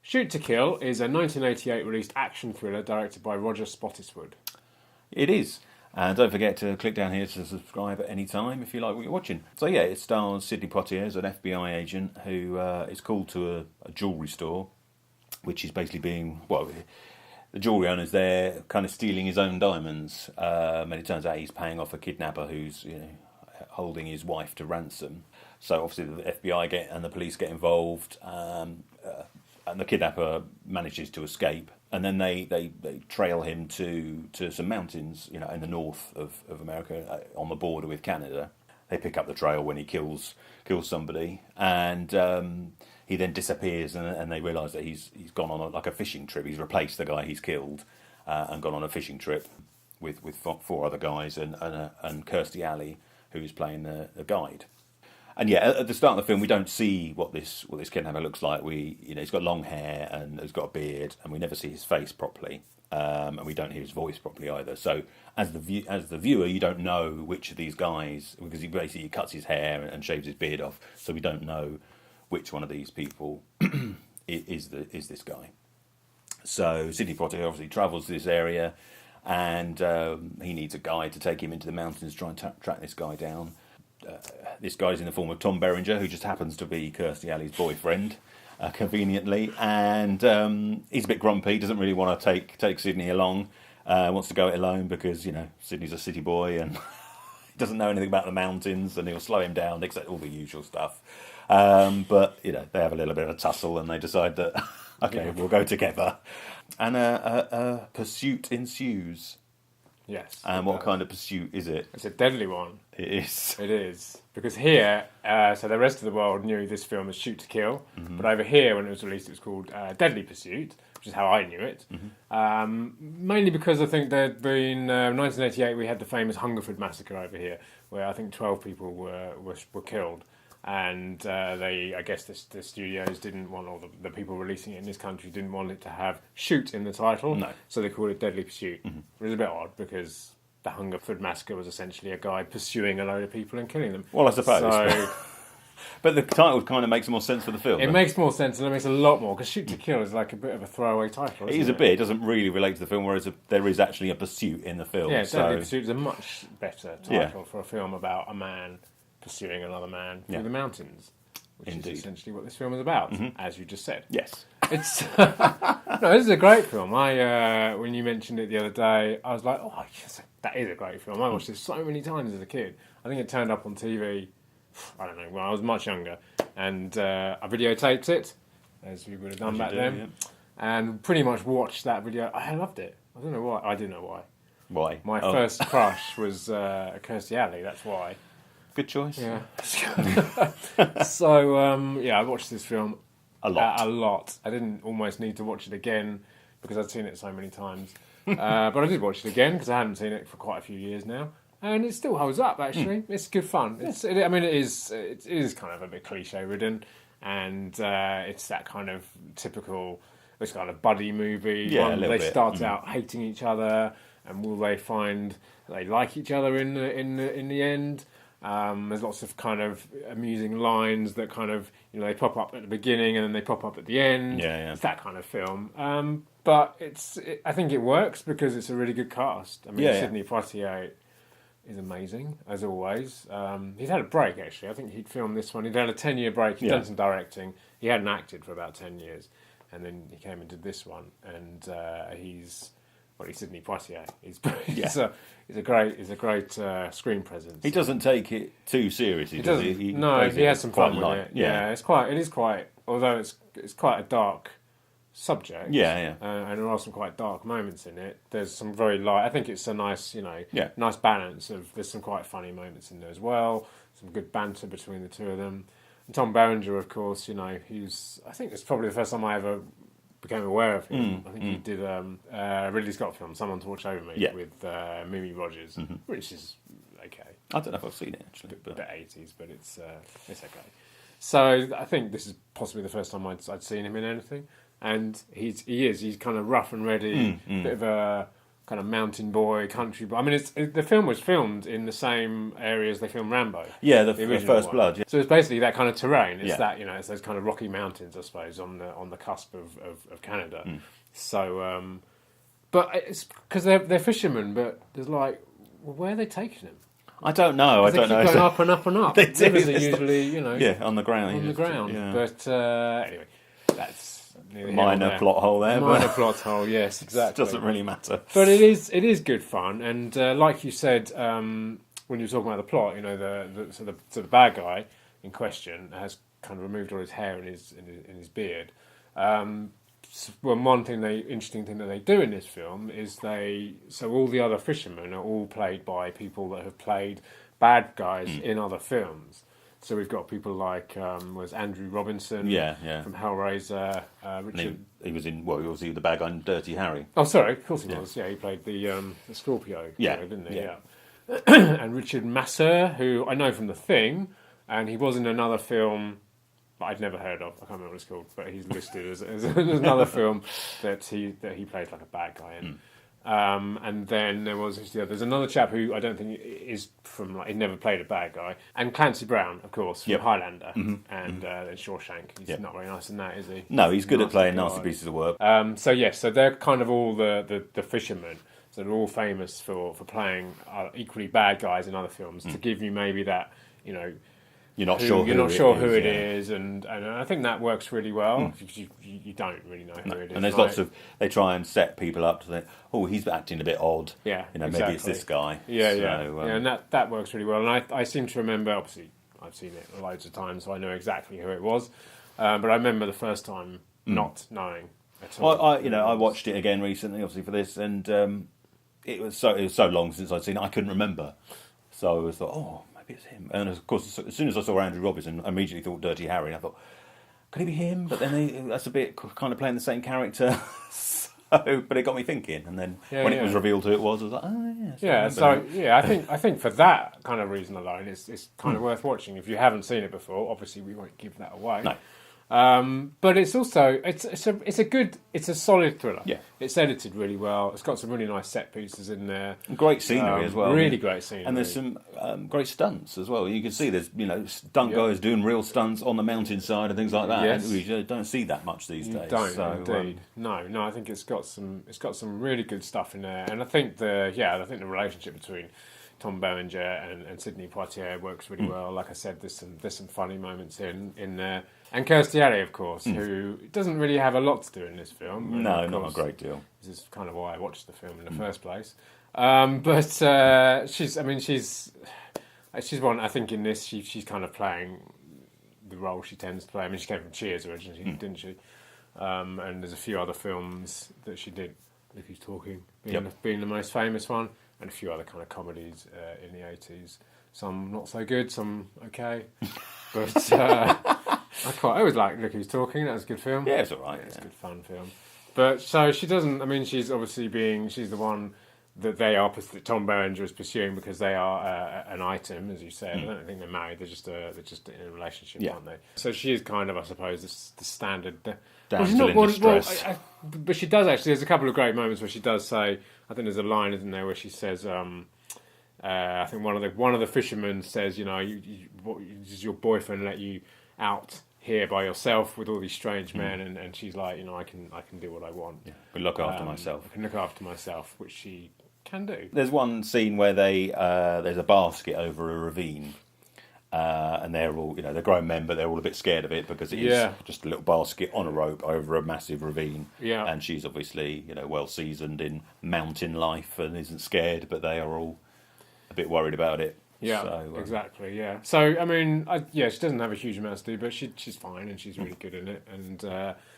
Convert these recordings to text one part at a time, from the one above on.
Shoot to Kill is a 1988 released action thriller directed by Roger Spottiswoode. It is. And don't forget to click down here to subscribe at any time if you like what you're watching. So yeah, it stars Sidney Poitier as an FBI agent who is called to a jewellery store, which is basically the jewellery owner's there kind of stealing his own diamonds. And it turns out he's paying off a kidnapper who's holding his wife to ransom. So obviously the FBI and the police get involved, and the kidnapper manages to escape. And then they trail him to some mountains, in the north of America, on the border with Canada. They pick up the trail when he kills somebody, and he then disappears. And they realise that he's gone on a fishing trip. He's replaced the guy he's killed, and gone on a fishing trip with 4 other guys and Kirstie Alley, who's playing the guide. And yeah, at the start of the film, we don't see what this kidnapper looks like. He's got long hair and he's got a beard, and we never see his face properly, and we don't hear his voice properly either. So, as the viewer, you don't know which of these guys, because he basically cuts his hair and shaves his beard off, so we don't know which one of these people is this guy. So Sidney Poitier obviously travels to this area, and he needs a guide to take him into the mountains to try and track this guy down. This guy's in the form of Tom Berenger, who just happens to be Kirstie Alley's boyfriend, conveniently, and he's a bit grumpy. Doesn't really want to take Sidney along. Wants to go it alone because Sidney's a city boy and he doesn't know anything about the mountains, and he'll slow him down, except all the usual stuff. But they have a little bit of a tussle, and they decide that okay, we'll go together, and a pursuit ensues. Yes. And what kind of pursuit is it? It's a deadly one. It is. It is. Because here, so the rest of the world knew this film as Shoot to Kill, but over here, when it was released, it was called Deadly Pursuit, which is how I knew it. Mainly because I think there'd been, 1988, we had the famous Hungerford Massacre over here, where I think 12 people were killed. And I guess the studios didn't want, or the people releasing it in this country didn't want it to have shoot in the title. No. So they called it Deadly Pursuit. It was a bit odd because the Hungerford Massacre was essentially a guy pursuing a load of people and killing them. Well, I suppose. So, but the title kind of makes more sense for the film. It makes more sense, and it makes a lot more, because Shoot to Kill is like a bit of a throwaway title. It is a bit. It doesn't really relate to the film, whereas there is actually a pursuit in the film. Yeah, Deadly Pursuit is a much better title Yeah. for a film about a man pursuing another man through the mountains, which Indeed. is essentially what this film is about, as you just said. Yes. It's no, this is a great film. When you mentioned it the other day, I was like, oh, yes, that is a great film. I watched this so many times as a kid. I think it turned up on TV, I don't know, when I was much younger, and I videotaped it, as we would have done back then, and pretty much watched that video. I loved it. I don't know why. I do know why. Why? My first crush was Kirstie Alley. That's why. Good choice. Yeah. So, I watched this film A lot. a lot. I didn't almost need to watch it again because I'd seen it so many times. But I did watch it again because I hadn't seen it for quite a few years now. And it still holds up, actually. It's good fun. It is kind of a bit cliche-ridden. And it's that kind of typical, this kind of buddy movie. Yeah, a little they bit. start out hating each other, and will they find they like each other in the end? There's lots of kind of amusing lines that kind of, they pop up at the beginning and then they pop up at the end. Yeah. It's that kind of film. But I think it works because it's a really good cast. I mean, Sidney Poitier is amazing, as always. He's had a break, actually. I think he'd filmed this one. He'd had a 10-year break. He'd done some directing. He hadn't acted for about 10 years. And then he came and did this one. And he's Sidney Poitier. He's a great screen presence. He doesn't take it too seriously, does he? He has some fun with it. Yeah, it is quite, although it's quite a dark subject. Yeah. And there are some quite dark moments in it. There's some very light. I think it's a nice, nice balance of. There's some quite funny moments in there as well. Some good banter between the two of them. And Tom Berenger, of course, he's. I think it's probably the first time I ever became aware of him. I think he did a Ridley Scott film, Someone to Watch Over Me, with Mimi Rogers, which is okay. I don't know if I've seen it actually, but the 80s, but it's okay. So I think this is possibly the first time I'd seen him in anything, and he's kind of rough and ready, bit of a kind of mountain boy, country boy. I mean, the film was filmed in the same areas they filmed Rambo. Yeah, the original First one. Blood. Yeah. So it's basically that kind of terrain. It's Yeah. that, it's those kind of rocky mountains, I suppose, on the cusp of Canada. So, but it's because they're fishermen. But there's like, well, where are they taking them? I don't know. I don't know. Going up and up and up. They do. Rivers are usually, on the ground. on the ground. Yeah. But anyway, that's Minor plot hole there. Minor plot hole, yes, exactly. Doesn't really matter. But it is good fun, and like you said, when you were talking about the plot, the bad guy in question has kind of removed all his hair and his beard. One interesting thing that they do in this film is all the other fishermen are all played by people that have played bad guys in other films. So we've got people like was Andrew Robinson, from Hellraiser. Richard. He was in. Well, he was the bad guy in Dirty Harry. Oh, sorry, of course he was. Yeah, he played the Scorpio. Didn't he? Yeah. And Richard Masur, who I know from The Thing, and he was in another film that I'd never heard of. I can't remember what it's called, but he's listed as another film that he plays like a bad guy in. And then there's another chap who I don't think is from he never played a bad guy, and Clancy Brown, of course, from Highlander, and then Shawshank. He's not very nice in that, is he? No, he's good at playing nasty pieces of work. So they're kind of all the fishermen. So they're all famous for playing equally bad guys in other films to give you maybe that You're not sure who it is, and I think that works really well because you don't really know who it is. And there's lots of they try and set people up to think, oh, he's acting a bit odd. Yeah, maybe it's this guy. And that works really well. And I seem to remember, obviously, I've seen it loads of times, so I know exactly who it was. But I remember the first time not knowing at all. I watched it again recently, obviously for this, and it was so long since I'd seen it, I couldn't remember. So I thought, oh. It's him, and of course, as soon as I saw Andrew Robinson, I immediately thought Dirty Harry, and I thought, could he be him? But then that's a bit kind of playing the same character. But it got me thinking, and then when it was revealed who it was, I was like, oh yeah. I think for that kind of reason alone, it's kind of worth watching. If you haven't seen it before, obviously we won't give that away. No. But it's also it's a solid thriller. Yeah, it's edited really well. It's got some really nice set pieces in there. Great scenery as well. Really great scenery. And there's some great stunts as well. You can see there's stunt guys doing real stunts on the mountainside and things like that. Yes. And we don't see that much these days. Indeed. No. I think it's got some really good stuff in there. And I think the relationship between Tom Berenger and Sidney Poitier works really well. Like I said, there's some funny moments in there. And Kirstie, of course, who doesn't really have a lot to do in this film. No, not a great deal. This is kind of why I watched the film in the first place. But she's one. I think in this, she's kind of playing the role she tends to play. I mean, she came from Cheers originally, didn't she? And there's a few other films that she did. If he's talking, being the most famous one, and a few other kind of comedies in the 80s. Some not so good, some okay, but. I always like Look Who's Talking. That was a good film. Yeah, it's all right. It's a good fun film. But so she doesn't. I mean, she's obviously she's the one that that Tom Berenger is pursuing because they are an item, as you said. I don't think they're married. They're just in a relationship, aren't they? So she is kind of, I suppose, the standard damsel in distress. But she does actually. There's a couple of great moments where she does say. I think there's a line, isn't there, where she says. I think one of the fishermen says, does your boyfriend let you out here by yourself with all these strange men? And she's like, I can do what I want. Yeah. But look after myself. I can look after myself, which she can do. There's one scene where there's a basket over a ravine. And they're all, they're grown men, but they're all a bit scared of it because it is just a little basket on a rope over a massive ravine. Yeah. And she's obviously, well seasoned in mountain life and isn't scared, but they are all a bit worried about it. Yeah, so, exactly. Yeah. So I mean, she doesn't have a huge amount to do, but she's fine and she's really good in it. And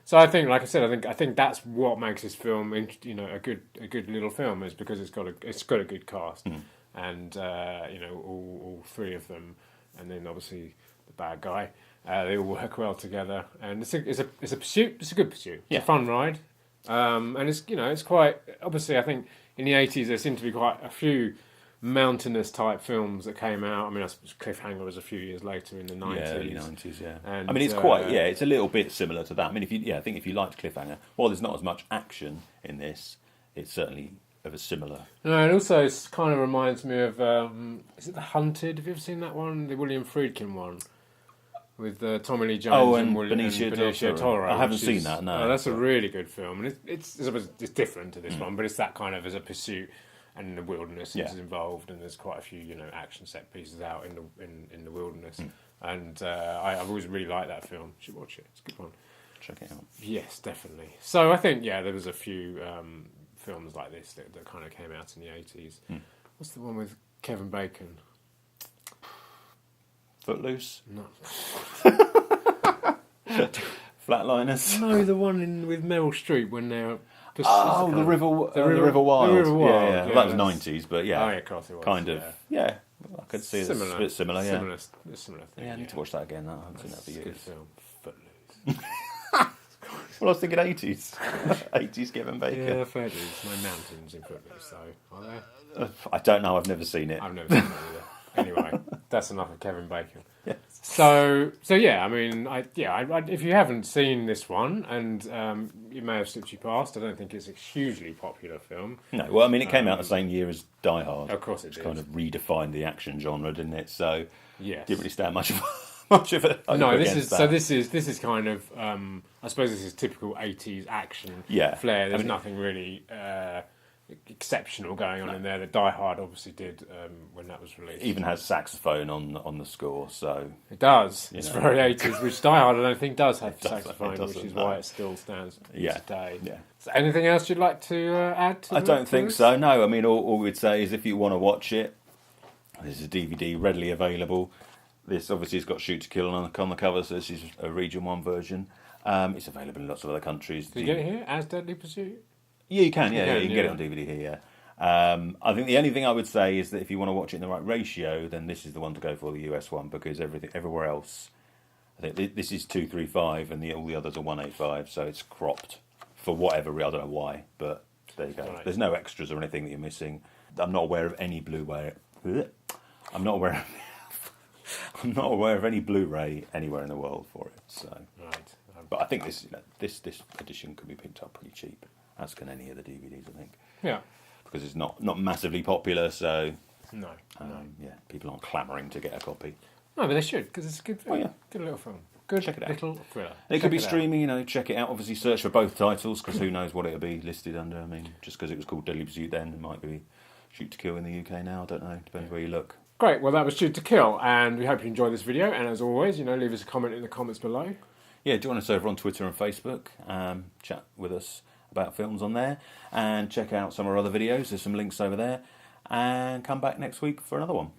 so I think, like I said, I think that's what makes this film, a good little film, is because it's got a good cast, and all three of them, and then obviously the bad guy. They all work well together, and it's a pursuit. It's a good pursuit. It's a fun ride, and it's quite obviously. I think in the 80s there seemed to be quite a few mountainous type films that came out. I mean, I suppose Cliffhanger was a few years later in the 90s. Yeah, early 90s, yeah. And, I mean, it's quite, it's a little bit similar to that. I mean, I think if you liked Cliffhanger, while there's not as much action in this, it's certainly of a similar. No, it also kind of reminds me of is it The Hunted? Have you ever seen that one, the William Friedkin one, with Tommy Lee Jones and Benicio del Toro? I haven't seen that. No, that's a really good film, and it's different to this one, but it's that kind of as a pursuit. And the wilderness is involved, and there's quite a few, action set pieces out in the wilderness. And I've always really liked that film. You should watch it. It's a good one. Check it out. Yes, definitely. So I think there was a few films like this that kind of came out in the 80s. What's the one with Kevin Bacon? Footloose. No. Flatliners. No, the one with Meryl Streep when they're. The River Wild. The River Wild. Yeah. Well, that was 90s, but yeah. Oh, yeah, of course it was. Kind of. Yeah. I could see it's a bit similar, yeah. Similar thing. Yeah, I need to watch that again. I haven't seen that for years. Good film. Footloose. Well, I was thinking 80s. 80s Kevin Bacon. Yeah, fair dues. No mountains in Footloose, though, are there? I don't know. I've never seen it. I've never seen it either. Anyway, that's enough of Kevin Bacon. Yes. So yeah. I mean, if you haven't seen this one, and it may have slipped you past, I don't think it's a hugely popular film. No. Well, I mean, it came out the same year as Die Hard. Of course, it did. Kind of redefined the action genre, didn't it? So yes. Didn't really stand much of it. No, this is kind of. I suppose this is typical 80s action flair. There's nothing really. Exceptional going on in there that Die Hard obviously did when that was released. It even has saxophone on the score, so it does. It's very 80s, which Die Hard I don't think does have saxophone, which is why it still stands today. Yeah. So anything else you'd like to add to I don't think so. No, I mean all we'd say is if you want to watch it, there's a DVD readily available. This obviously has got Shoot to Kill on the cover, so this is a Region 1 version. It's available in lots of other countries. Did you get it here as Deadly Pursuit? Yeah, you can. Yeah, you can get it on DVD here. Yeah. I think the only thing I would say is that if you want to watch it in the right ratio, then this is the one to go for, the US one, because everywhere else, I think this is 235 and all the others are 185, so it's cropped for whatever. I don't know why, but there you go. Right. There's no extras or anything that you're missing. I'm not aware of any Blu-ray. I'm not aware of any Blu-ray anywhere in the world for it. So, right. But I think this edition could be picked up pretty cheap, as can any of the DVDs, I think. Yeah. Because it's not massively popular, so... No. Yeah, people aren't clamouring to get a copy. No, but they should, because it's a good film. Oh, yeah. Good little film. Good check it out. Little thriller. And it could be streaming, check it out. Obviously, search for both titles, because who knows what it'll be listed under. I mean, just because it was called Deadly Pursuit then, it might be Shoot to Kill in the UK now. I don't know. Depends where you look. Great. Well, that was Shoot to Kill, and we hope you enjoyed this video. And as always, leave us a comment in the comments below. Yeah, join us over on Twitter and Facebook. Chat with us about films on there, and check out some of our other videos. There's some links over there, and come back next week for another one.